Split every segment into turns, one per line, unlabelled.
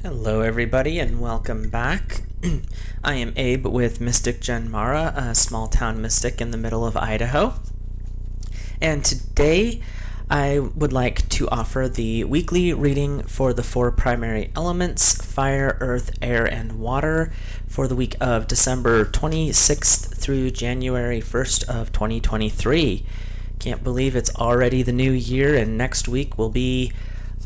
Hello everybody and welcome back. I am Abe with Mystic Gen Mara, a small town mystic in the middle of Idaho. And today I would like to offer the weekly reading for the four primary elements, fire, earth, air, and water, for the week of December 26th through January 1st of 2023. Can't believe it's already the new year, and next week will be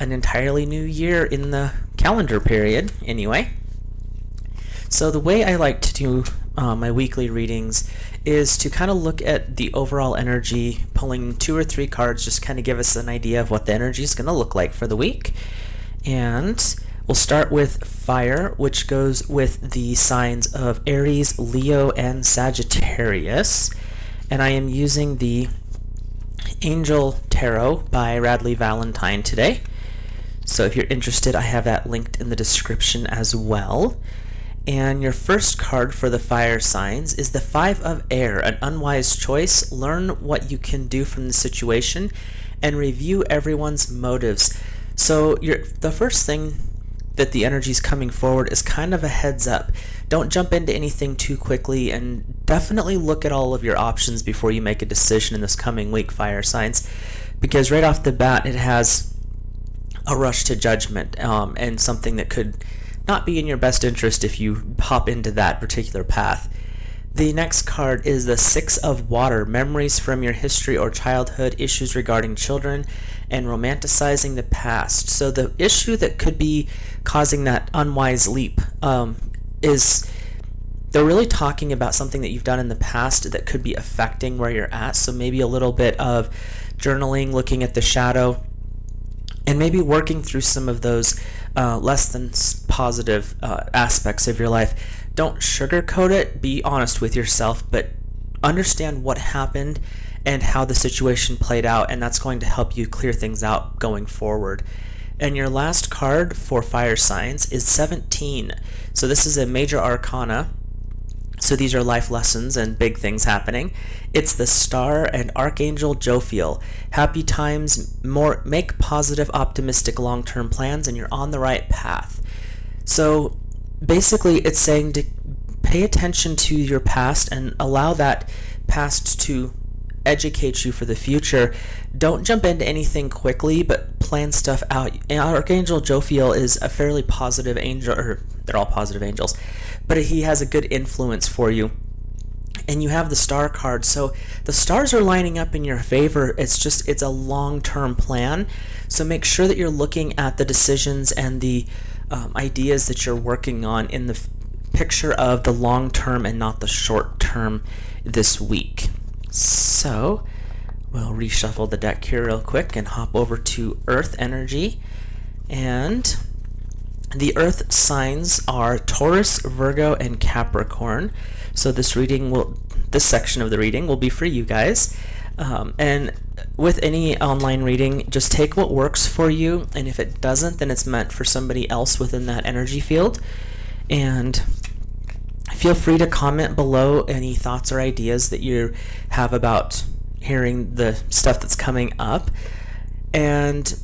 an entirely new year in the calendar period anyway. So the way I like to do my weekly readings is to kind of look at the overall energy, pulling 2 or 3 cards, just kind of give us an idea of what the energy is going to look like for the week. And we'll start with fire, which goes with the signs of Aries, Leo, and Sagittarius. And I am using the Angel Tarot by Radleigh Valentine today. So if you're interested, I have that linked in the description as well. And your first card for the fire signs is the Five of Air, an unwise choice. Learn what you can do from the situation and review everyone's motives. So the first thing that the energy is coming forward is kind of a heads up. Don't jump into anything too quickly, and definitely look at all of your options before you make a decision in this coming week, fire signs, because right off the bat it has a rush to judgment and something that could not be in your best interest if you hop into that particular path. The next card is the Six of Water, memories from your history or childhood, issues regarding children, and romanticizing the past. So the issue that could be causing that unwise leap is they're really talking about something that you've done in the past that could be affecting where you're at. So maybe a little bit of journaling, looking at the shadow, and maybe working through some of those less than positive aspects of your life. Don't sugarcoat it, be honest with yourself, but understand what happened and how the situation played out, and that's going to help you clear things out going forward. And your last card for fire signs is 17. So this is a major arcana. So these are life lessons and big things happening. It's the Star and Archangel Jophiel. Happy times, make positive, optimistic, long-term plans, and you're on the right path. So basically it's saying to pay attention to your past and allow that past to educate you for the future. Don't jump into anything quickly, but plan stuff out. And Archangel Jophiel is a fairly positive angel, or they're all positive angels, but he has a good influence for you. And you have the Star card, so the stars are lining up in your favor. It's a long-term plan, so make sure that you're looking at the decisions and the ideas that you're working on in the picture of the long-term and not the short-term this week. So we'll reshuffle the deck here real quick and hop over to Earth energy. And the Earth signs are Taurus, Virgo, and Capricorn. So this section of the reading will be for you guys. And with any online reading, just take what works for you, and if it doesn't, then it's meant for somebody else within that energy field. And feel free to comment below any thoughts or ideas that you have about hearing the stuff that's coming up. And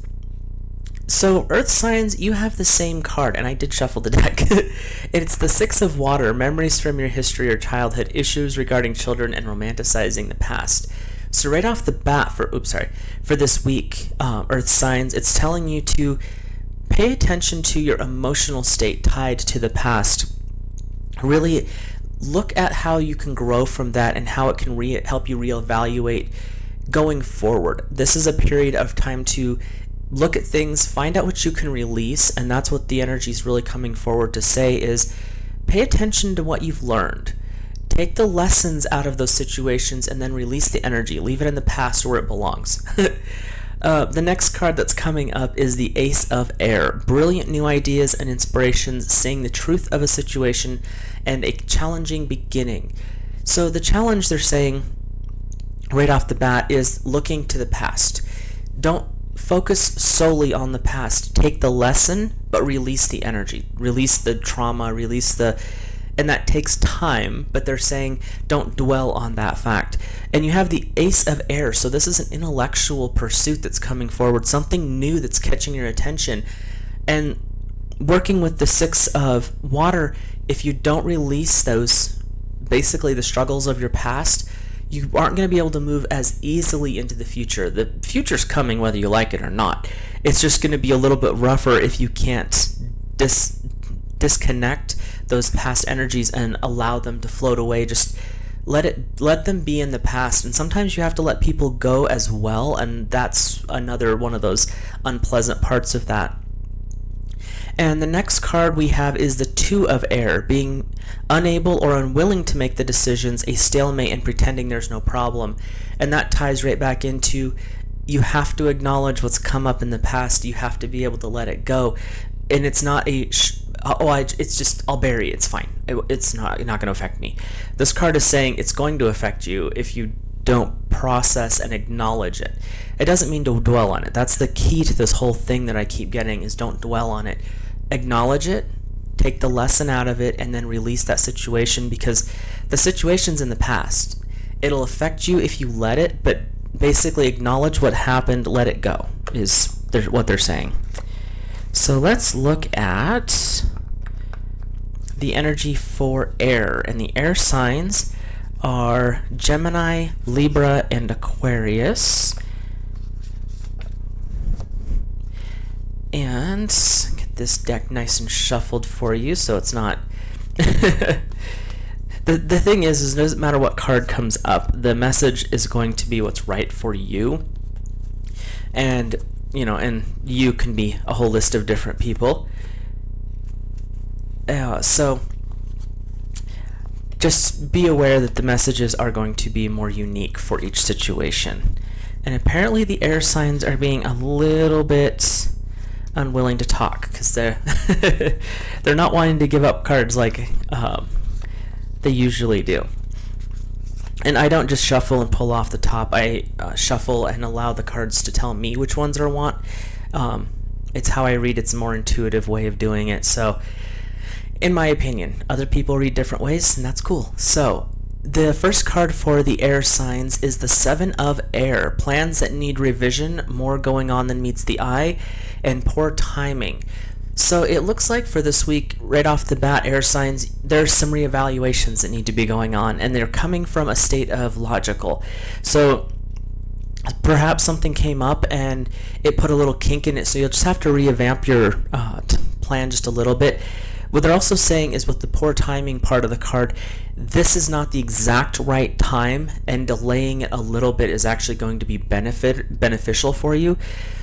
so Earth signs, you have the same card, and I did shuffle the deck. It's the Six of Water, memories from your history or childhood, issues regarding children, and romanticizing the past. So right off the bat for this week, Earth signs, it's telling you to pay attention to your emotional state tied to the past. Really look at how you can grow from that and how it can help you reevaluate going forward. This is a period of time to look at things, find out what you can release, and that's what the energy is really coming forward to say is pay attention to what you've learned. Take the lessons out of those situations and then release the energy. Leave it in the past where it belongs. The next card that's coming up is the Ace of Air. Brilliant new ideas and inspirations, seeing the truth of a situation, and a challenging beginning. So the challenge they're saying right off the bat is looking to the past. Don't focus solely on the past. Take the lesson, but release the energy. Release the trauma, and that takes time, but they're saying don't dwell on that fact. And you have the Ace of Air, so this is an intellectual pursuit that's coming forward, something new that's catching your attention. And working with the Six of Water, if you don't release those, basically the struggles of your past, you aren't going to be able to move as easily into the future. The future's coming whether you like it or not. It's just going to be a little bit rougher if you can't disconnect those past energies and allow them to float away. Just let them be in the past. And sometimes you have to let people go as well, and that's another one of those unpleasant parts of that. And the next card we have is the Two of Air, being unable or unwilling to make the decisions, a stalemate, and pretending there's no problem. And that ties right back into, you have to acknowledge what's come up in the past. You have to be able to let it go. And it's not it's just, I'll bury it, it's fine. It's not going to affect me. This card is saying it's going to affect you if you don't process and acknowledge it. It doesn't mean to dwell on it. That's the key to this whole thing that I keep getting, is don't dwell on it. Acknowledge it, take the lesson out of it, and then release that situation, because the situation's in the past. It'll affect you if you let it, but basically acknowledge what happened, let it go, is what they're saying. So let's look at the energy for air, and the air signs are Gemini, Libra, and Aquarius. And get this deck nice and shuffled for you so it's not the thing is it doesn't matter what card comes up, the message is going to be what's right for you. And and you can be a whole list of different people. So just be aware that the messages are going to be more unique for each situation. And apparently the air signs are being a little bit unwilling to talk, because they're they're not wanting to give up cards like they usually do. And I don't just shuffle and pull off the top. I shuffle and allow the cards to tell me which ones I want. It's how I read. It's a more intuitive way of doing it. So, in my opinion, other people read different ways, and that's cool. So, the first card for the air signs is the Seven of Air. Plans that need revision, more going on than meets the eye, and poor timing. So it looks like for this week, right off the bat, air signs, there's some reevaluations that need to be going on, and they're coming from a state of logical. So perhaps something came up and it put a little kink in it, so you'll just have to revamp your plan just a little bit. What they're also saying is, with the poor timing part of the card, this is not the exact right time, and delaying it a little bit is actually going to be beneficial for you.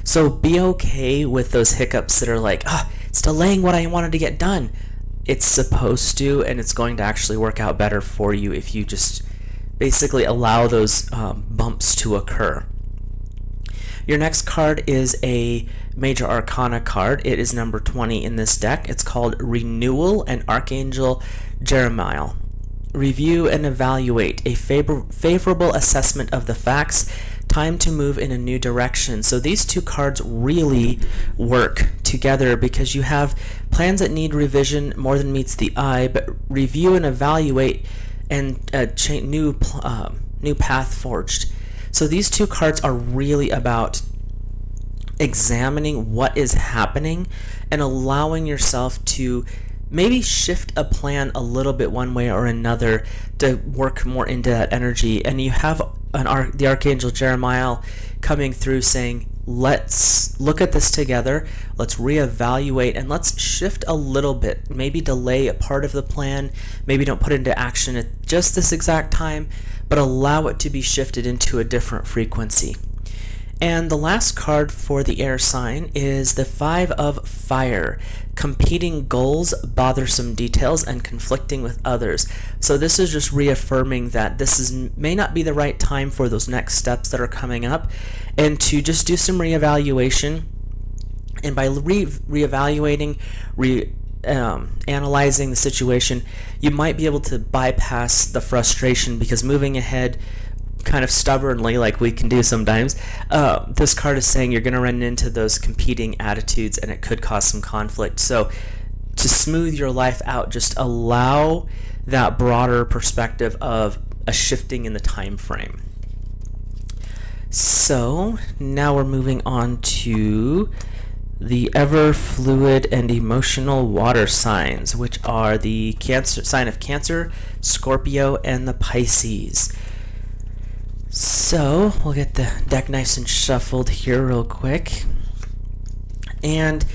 So be okay with those hiccups that are like, it's delaying what I wanted to get done. It's supposed to, and it's going to actually work out better for you if you just basically allow those bumps to occur. Your next card is a Major Arcana card. It is number 20 in this deck. It's called Renewal, and Archangel Jeremiah. Review and evaluate. A favorable assessment of the facts. Time to move in a new direction. So these two cards really work together, because you have plans that need revision more than meets the eye, but review and evaluate, and new path forged. So these two cards are really about examining what is happening and allowing yourself to maybe shift a plan a little bit one way or another to work more into that energy. And you have the Archangel Jeremiah coming through saying, let's look at this together, let's reevaluate, and let's shift a little bit. Maybe delay a part of the plan, maybe don't put it into action at just this exact time, but allow it to be shifted into a different frequency. And the last card for the air sign is the Five of Fire. Competing goals, bothersome details, and conflicting with others. So this is just reaffirming that this may not be the right time for those next steps that are coming up, and to just do some reevaluation. And by reevaluating, analyzing the situation, you might be able to bypass the frustration, because moving ahead kind of stubbornly, like we can do sometimes, this card is saying you're going to run into those competing attitudes, and it could cause some conflict. So to smooth your life out, just allow that broader perspective of a shifting in the time frame. So now we're moving on to the ever fluid and emotional water signs, which are the sign of Cancer, Scorpio, and the Pisces. So we'll get the deck nice and shuffled here real quick. And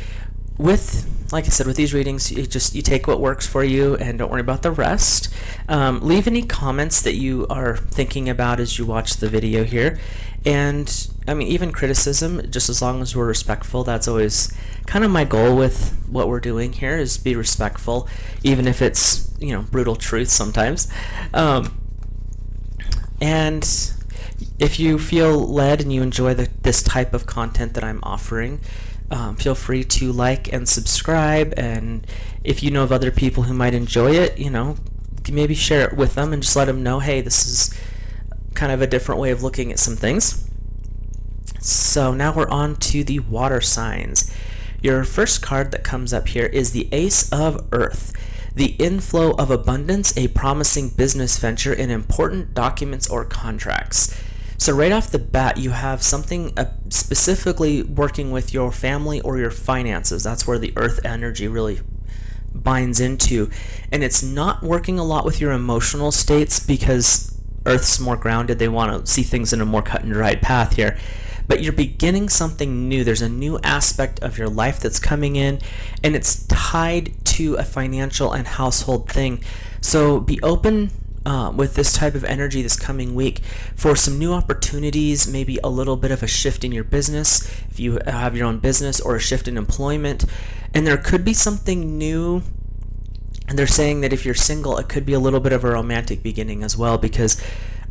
like I said, with these readings, you take what works for you and don't worry about the rest. Leave any comments that you are thinking about as you watch the video here. And I mean, even criticism, just as long as we're respectful, that's always kind of my goal with what we're doing here, is be respectful, even if it's, brutal truth sometimes. And if you feel led and you enjoy this type of content that I'm offering, feel free to like and subscribe. And if you know of other people who might enjoy it, maybe share it with them and just let them know, hey, this is kind of a different way of looking at some things. So now we're on to the water signs. Your first card that comes up here is the Ace of Earth. The inflow of abundance, a promising business venture, and important documents or contracts. So right off the bat, you have something specifically working with your family or your finances. That's where the earth energy really binds into. And it's not working a lot with your emotional states because Earth's more grounded. They want to see things in a more cut and dried path here. But you're beginning something new. There's a new aspect of your life that's coming in, and it's tied to a financial and household thing. So be open with this type of energy this coming week for some new opportunities, maybe a little bit of a shift in your business if you have your own business, or a shift in employment. And there could be something new. And they're saying that if you're single, it could be a little bit of a romantic beginning as well, because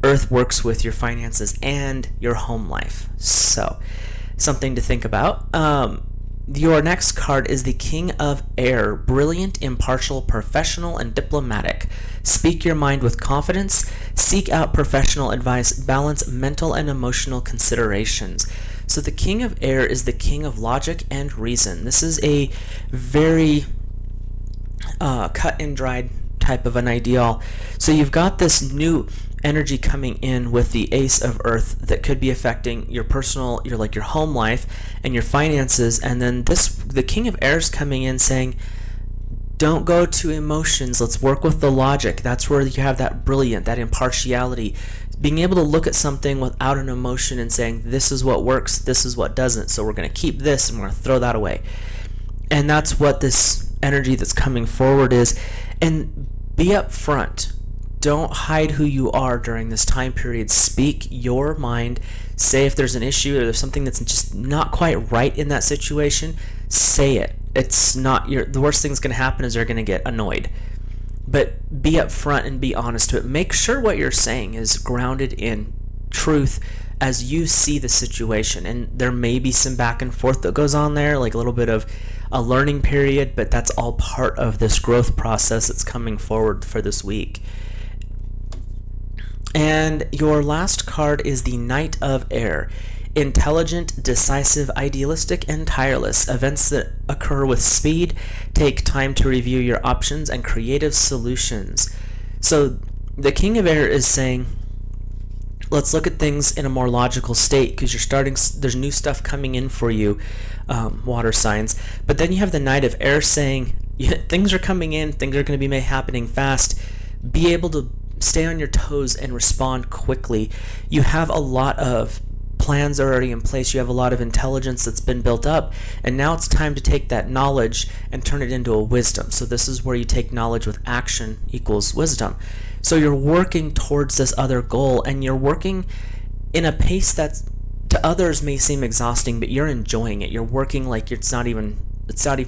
Earth works with your finances and your home life. So something to think about. Your next card is the King of Air. Brilliant, impartial, professional, and diplomatic. Speak your mind with confidence. Seek out professional advice. Balance mental and emotional considerations. So the King of Air is the king of logic and reason. This is a very cut and dried type of an ideal. So you've got this new energy coming in with the Ace of Earth that could be affecting your personal, your home life and your finances. And then the King of Air is coming in saying, don't go to emotions. Let's work with the logic. That's where you have that brilliant, that impartiality, being able to look at something without an emotion and saying, this is what works, this is what doesn't. So we're going to keep this and we're going to throw that away. And that's what this energy that's coming forward is. And be upfront. Don't hide who you are during this time period. Speak your mind. Say if there's an issue or there's something that's just not quite right in that situation, say it. It's not the worst thing that's going to happen is they're going to get annoyed. But be upfront and be honest to it. Make sure what you're saying is grounded in truth as you see the situation. And there may be some back and forth that goes on there, like a little bit of a learning period, but that's all part of this growth process that's coming forward for this week. And your last card is the Knight of Air. Intelligent, decisive, idealistic, and tireless. Events that occur with speed. Take time to review your options and creative solutions. So the King of Air is saying, let's look at things in a more logical state, because there's new stuff coming in for you, water signs. But then you have the Knight of Air saying, things are coming in, things are going to be happening fast. Be able to stay on your toes and respond quickly. You have a lot of plans already in place. You have a lot of intelligence that's been built up, and now it's time to take that knowledge and turn it into a wisdom. So this is where you take knowledge with action equals wisdom. So you're working towards this other goal, and you're working in a pace that to others may seem exhausting, but you're enjoying it. You're working like it's not even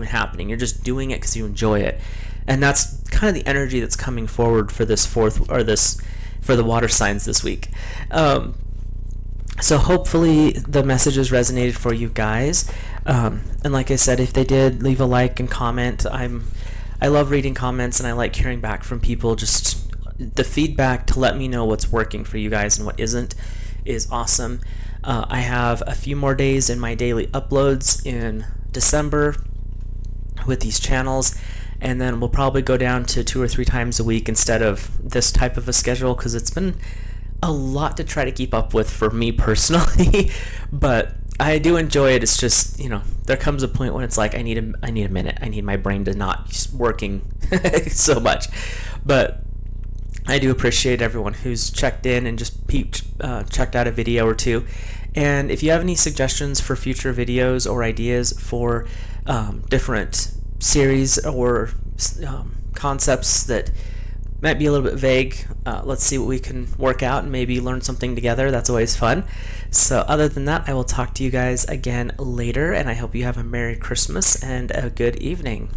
happening. You're just doing it because you enjoy it. And that's kind of the energy that's coming forward for for the water signs this week. So hopefully the messages resonated for you guys. And like I said, if they did, leave a like and comment. I love reading comments, and I like hearing back from people. Just the feedback to let me know what's working for you guys and what isn't is awesome. I have a few more days in my daily uploads in December with these channels, and then we'll probably go down to 2 or 3 times a week instead of this type of a schedule, because it's been a lot to try to keep up with for me personally. But I do enjoy it. It's just, there comes a point when it's like I need a minute. I need my brain to not be working so much. But I do appreciate everyone who's checked in and just checked out a video or two. And if you have any suggestions for future videos or ideas for different series or concepts that might be a little bit vague, let's see what we can work out and maybe learn something together. That's always fun. So other than that, I will talk to you guys again later, and I hope you have a Merry Christmas and a good evening.